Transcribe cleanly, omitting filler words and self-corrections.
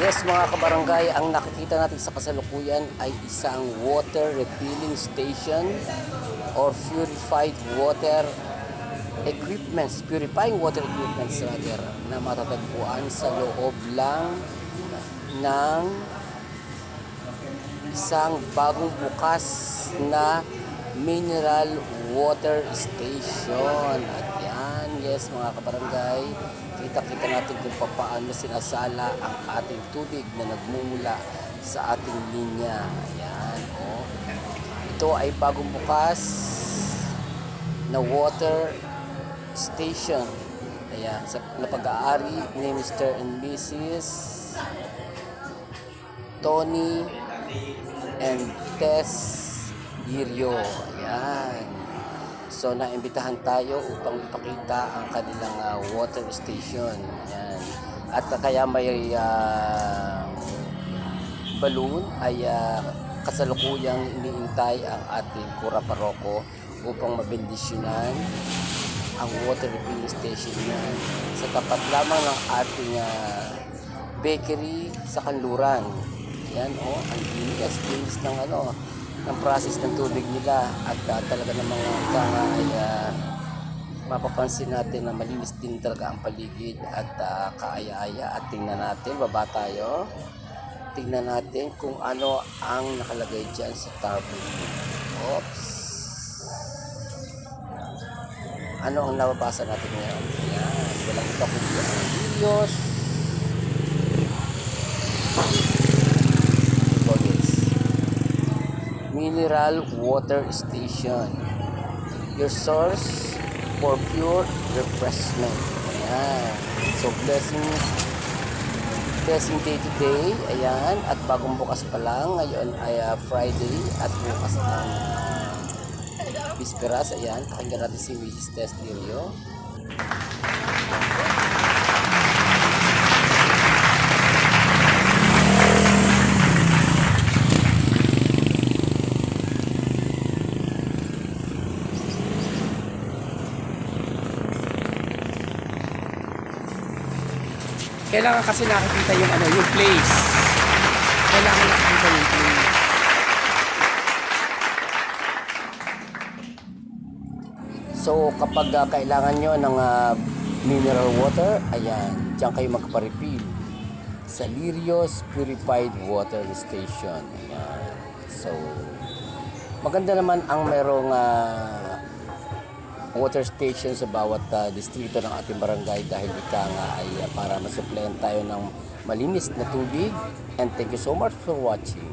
Yes mga kabarangay, ang nakikita natin sa kasalukuyan ay isang water refilling station or purified water equipments, purifying water equipments rather, na matatagpuan sa loob lang ng isang bagong bukas na mineral water station. At yan, yes mga kabarangay, kita-kita natin kung paano sinasala ang ating tubig na nagmumula sa ating linya. Ayan, oh. Ito ay bagong bukas na water station. Ayan, sa napag-aari ni Mr. and Mrs. Tony and Tess Girio. Ayan. So, naimbitahan tayo upang ipakita ang kanilang water station. Ayan. At kaya may balloon ay kasalukuyang iniintay ang ating Kura Paroko upang mabendisyonan ang water refilling station yan sa tapat lamang ng ating bakery sa Kanluran. Yan, oh, ang linis ng ng process ng tubig nila at talaga namang ay mapapansin natin na malinis din talaga ang paligid at kaaya-aya. At tingnan natin, baba tayo, tingnan natin kung ano ang nakalagay dyan sa tarpaulin. Oops, ano ang nababasa natin ngayon? Ayan, walang iba kundi ang videos. Mineral water station, your source for pure refreshment. Ayan. So blessing day to day. Ayan, at bagong bukas pa lang. Ngayon ay Friday at bukas ang bisperas. Ayan, pakinggan natin si Mrs. Tess Lirio. Kailangan kasi nakikita yung yung place. Kailangan nakikita yung place. So kapag kailangan nyo ng mineral water, ayan, diyan kayo magpa-refill sa Lirios Purified Water Station. Ayan. So maganda naman ang merong water station sa bawat distrito ng ating barangay dahil ika nga ay para masuplayan tayo ng malinis na tubig. And thank you so much for watching.